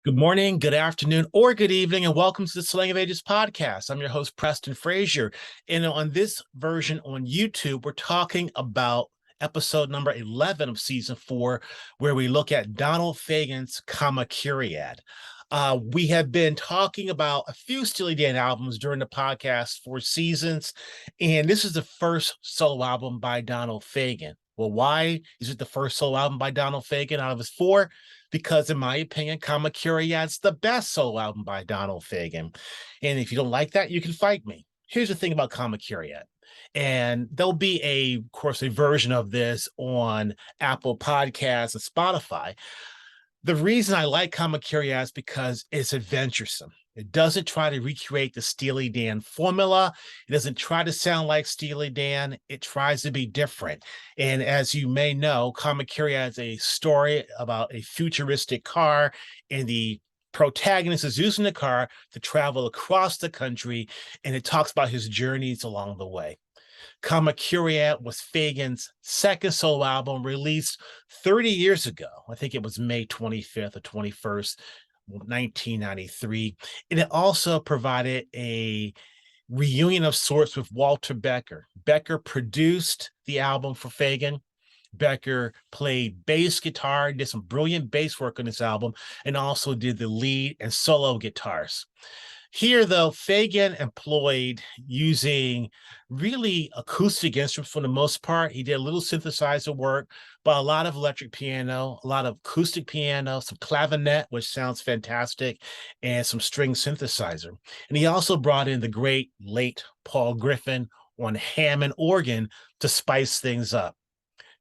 Good morning, good afternoon, or good evening, and welcome to the Slang of Ages Podcast. I'm your host, Preston Frazier. And on this version on YouTube, we're talking about episode number 11 of season 4, where we look at Donald Fagen's Kamakiriad. We have been talking about a few Steely Dan albums during the podcast for seasons, and this is the first solo album by Donald Fagen. Well, why is it the first solo album by Donald Fagen out of his 4? Because in my opinion, Kamakiriad's the best solo album by Donald Fagen. And if you don't like that, you can fight me. Here's the thing about Kamakiriad. And there'll be of course, a version of this on Apple Podcasts and Spotify. The reason I like Kamakiriad is because it's adventuresome. It doesn't try to recreate the Steely Dan formula. It doesn't try to sound like Steely Dan. It tries to be different. And as you may know, Kamakiriad is a story about a futuristic car, and the protagonist is using the car to travel across the country, and it talks about his journeys along the way. Kamakiriad was Fagen's second solo album, released 30 years ago. I think it was May 25th or 21st, 1993. And it also provided a reunion of sorts with Walter Becker. Becker produced the album for Fagen. Becker played bass guitar, did some brilliant bass work on this album, and also did the lead and solo guitars. Here, though, Fagen employed using really acoustic instruments for the most part. He did a little synthesizer work, but a lot of electric piano, a lot of acoustic piano, some clavinet, which sounds fantastic, and some string synthesizer. And he also brought in the great late Paul Griffin on Hammond organ to spice things up.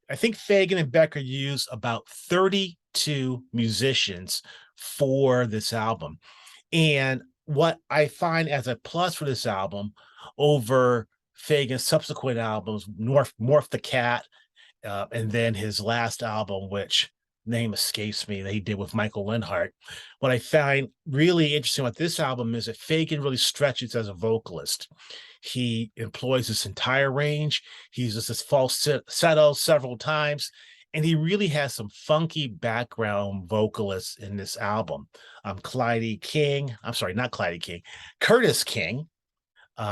I think Fagen and Becker used about 32 musicians for this album. And what I find as a plus for this album over Fagen's subsequent albums, Morph the Cat, and then his last album, which name escapes me, that he did with Michael Linhart. What I find really interesting with this album is that Fagen really stretches as a vocalist. He employs this entire range. He uses this falsetto several times, and he really has some funky background vocalists in this album. Curtis King,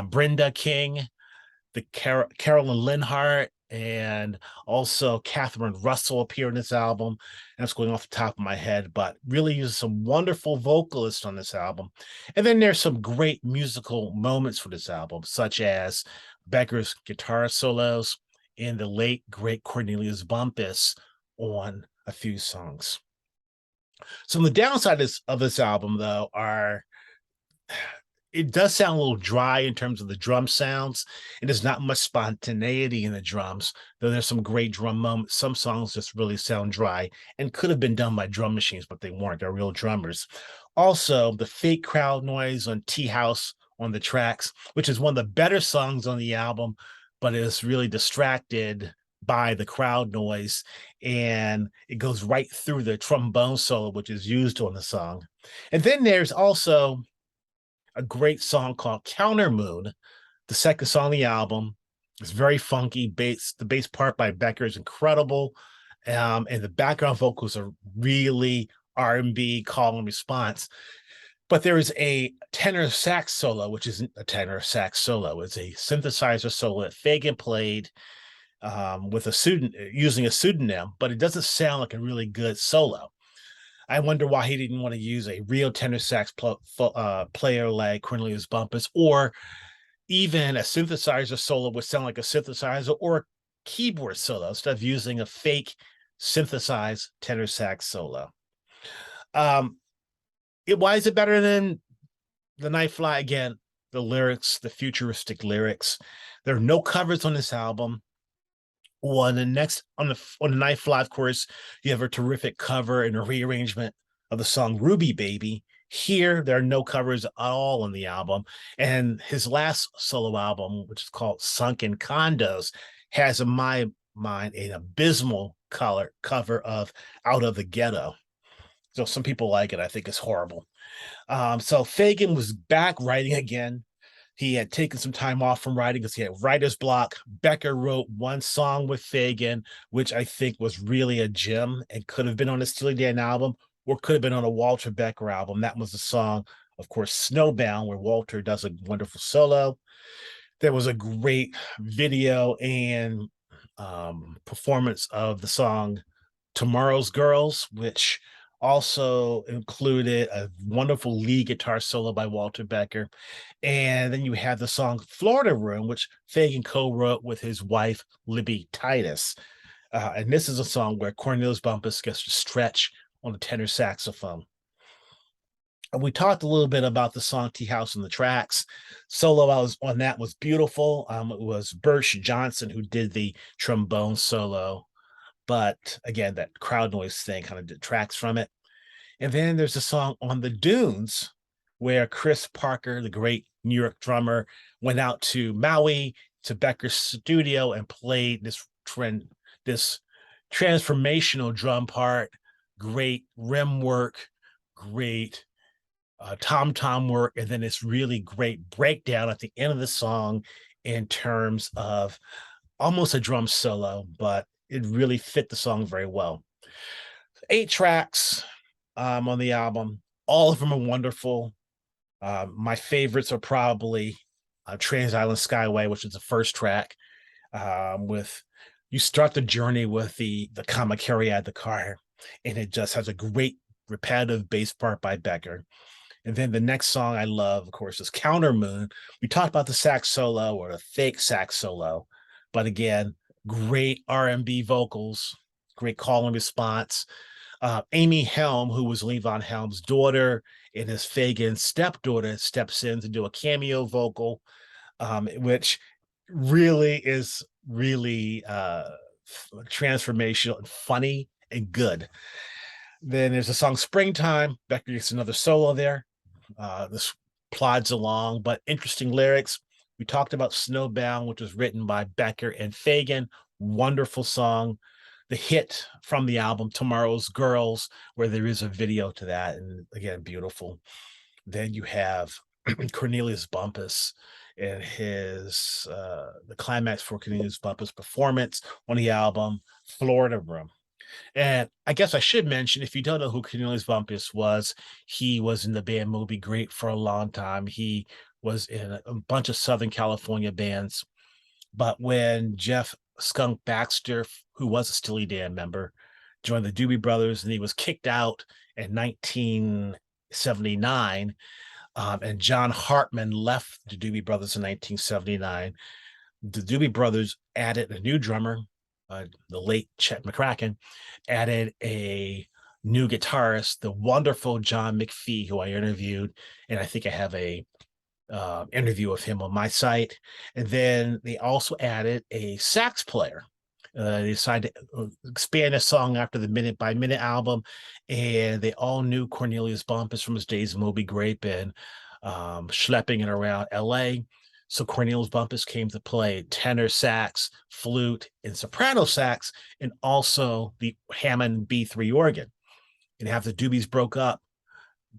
Brenda King, the Carolyn Linhart, and also Catherine Russell appear in this album. And that's going off the top of my head, but really uses some wonderful vocalists on this album. And then there's some great musical moments for this album, such as Becker's guitar solos and the late, great Cornelius Bumpus on a few songs. Some of the downsides of this album, though, are it does sound a little dry in terms of the drum sounds. And there's not much spontaneity in the drums, though there's some great drum moments. Some songs just really sound dry and could have been done by drum machines, but they weren't. They're real drummers. Also, the fake crowd noise on Tea House on the tracks, which is one of the better songs on the album, but is really distracted by the crowd noise, and it goes right through the trombone solo, which is used on the song. And then there's also a great song called Counter Moon, the second song on the album. It's very funky bass. The bass part by Becker is incredible, and the background vocals are really R&B call and response. But there is a tenor sax solo, which isn't a tenor sax solo. It's a synthesizer solo that Fagen played with using a pseudonym, but it doesn't sound like a really good solo. I wonder why he didn't want to use a real tenor sax player like Cornelius Bumpus, or even a synthesizer solo would sound like a synthesizer or a keyboard solo instead of using a fake synthesized tenor sax solo. Why is it better than The Night Fly? Again, the lyrics, the futuristic lyrics. There are no covers on this album. On the Night Fly, of course, you have a terrific cover and a rearrangement of the song Ruby Baby. Here, there are no covers at all on the album. And his last solo album, which is called Sunken Condos, has, in my mind, an abysmal cover of Out of the Ghetto. So some people like it. I think it's horrible. So Fagen was back writing again. He had taken some time off from writing because he had writer's block. Becker wrote one song with Fagen, which I think was really a gem and could have been on a Steely Dan album, or could have been on a Walter Becker album. That was the song, of course, Snowbound, where Walter does a wonderful solo. There was a great video and performance of the song Tomorrow's Girls, which also included a wonderful lead guitar solo by Walter Becker. And then you have the song Florida Room, which Fagen co-wrote with his wife, Libby Titus. And this is a song where Cornelius Bumpus gets to stretch on the tenor saxophone. And we talked a little bit about the song Tea House and the Tracks. Solo I was on that was beautiful. It was Birch Johnson who did the trombone solo. But again, that crowd noise thing kind of detracts from it. And then there's a song On the Dunes where Chris Parker, the great New York drummer, went out to Maui to Becker's studio and played this transformational drum part, great rim work, great tom-tom work, and then this really great breakdown at the end of the song in terms of almost a drum solo, but it really fit the song very well. 8 tracks on the album. All of them are wonderful. My favorites are probably Trans Island Skyway, which is the first track. With you start the journey with the Kamakiriad, the car, and it just has a great repetitive bass part by Becker. And then the next song I love, of course, is Counter Moon. We talked about the sax solo or the fake sax solo, but again, great R&B vocals, great call and response. Amy Helm, who was Levon Helm's daughter and his Fagen's stepdaughter, steps in to do a cameo vocal, which really is really transformational and funny and good. Then there's a song Springtime. Becker gets another solo there. This plods along, but interesting lyrics. We talked about Snowbound, which was written by Becker and Fagen. Wonderful song. The hit from the album Tomorrow's Girls, where there is a video to that, and again, beautiful. Then you have Cornelius Bumpus and his the climax for Cornelius Bumpus' performance on the album Florida Room. And I guess I should mention, if you don't know who Cornelius Bumpus was, he was in the band Moby Grape for a long time. He was in a bunch of Southern California bands. But when Jeff Skunk Baxter, who was a Steely Dan member, joined the Doobie Brothers, and he was kicked out in 1979, and John Hartman left the Doobie Brothers in 1979, the Doobie Brothers added a new drummer, the late Chet McCracken, added a new guitarist, the wonderful John McPhee, who I interviewed, and I think I have a interview of him on my site. And then they also added a sax player. They decided to expand a song after the Minute by Minute album, and they all knew Cornelius Bumpus from his days of Moby Grape and schlepping it around LA. So Cornelius Bumpus came to play tenor sax, flute, and soprano sax, and also the Hammond B3 organ. And after the Doobies broke up,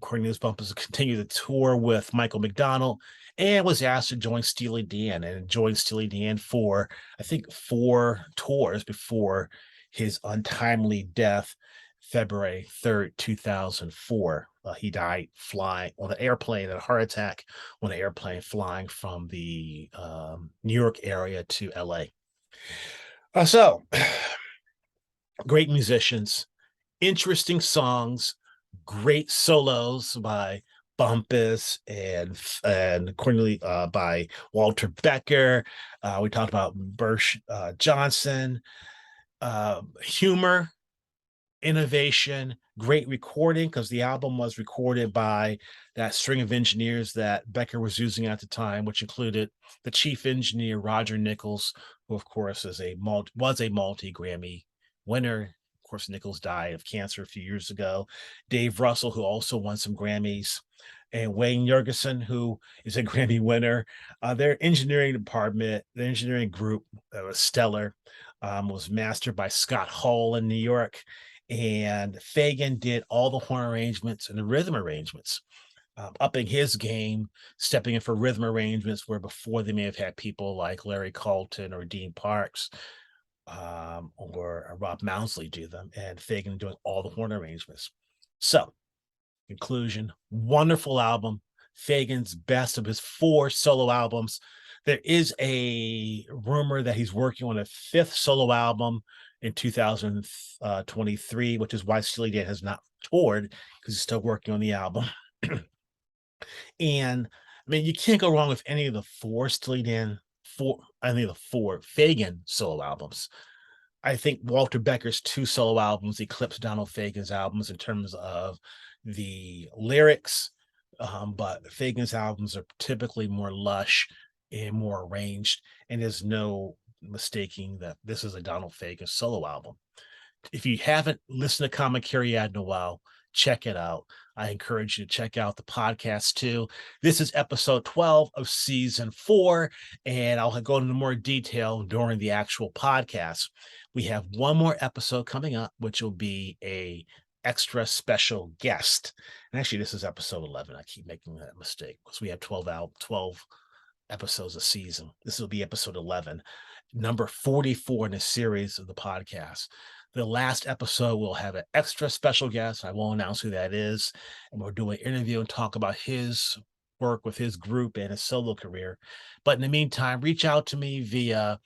Cornelius Bumpus continued the tour with Michael McDonald and was asked to join Steely Dan, and joined Steely Dan for, I think, 4 tours before his untimely death, February 3rd, 2004. He died flying on an airplane, a heart attack on an airplane flying from the New York area to LA. So, great musicians, interesting songs, great solos by Bumpus and Cornelius, by Walter Becker. We talked about Birch Johnson, humor, innovation, great recording, because the album was recorded by that string of engineers that Becker was using at the time, which included the chief engineer, Roger Nichols, who of course was a multi-Grammy winner. Of course, Nichols died of cancer a few years ago. Dave Russell, who also won some Grammys, and Wayne Jurgensen, who is a Grammy winner. Their engineering department, the engineering group, was stellar. Was mastered by Scott Hall in New York, and Fagen did all the horn arrangements and the rhythm arrangements, upping his game, stepping in for rhythm arrangements where before they may have had people like Larry Carlton or Dean Parks, or Rob Mounsley do them, and Fagen doing all the horn arrangements. So, conclusion, wonderful album. Fagen's best of his 4 solo albums. There is a rumor that he's working on a 5th solo album in 2023, which is why Steely Dan has not toured, because he's still working on the album. And I mean, you can't go wrong with any of the 4 Steely Dan, any of the 4 Fagen solo albums. I think Walter Becker's 2 solo albums eclipse Donald Fagen's albums in terms of the lyrics, but Fagen's albums are typically more lush and more arranged, and there's no mistaking that this is a Donald Fagen solo album. If you haven't listened to Kamakiriad in a while, check it out. I encourage you to check out the podcast too. This is episode 12 of season 4, and I'll go into more detail during the actual podcast. We have one more episode coming up, which will be a extra special guest. And actually, this is episode 11. I keep making that mistake because we have 12 episodes a season. This will be episode 11, number 44 in the series of the podcast. The last episode will have an extra special guest. I won't announce who that is. And we'll do an interview and talk about his work with his group and his solo career. But in the meantime, reach out to me via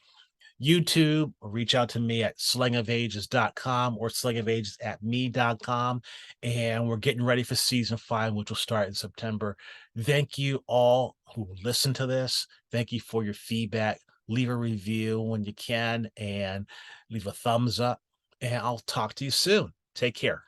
YouTube, or reach out to me at slangofages.com or slangofages@me.com. And we're getting ready for season 5, which will start in September. Thank you all who listen to this. Thank you for your feedback. Leave a review when you can and leave a thumbs up. And I'll talk to you soon. Take care.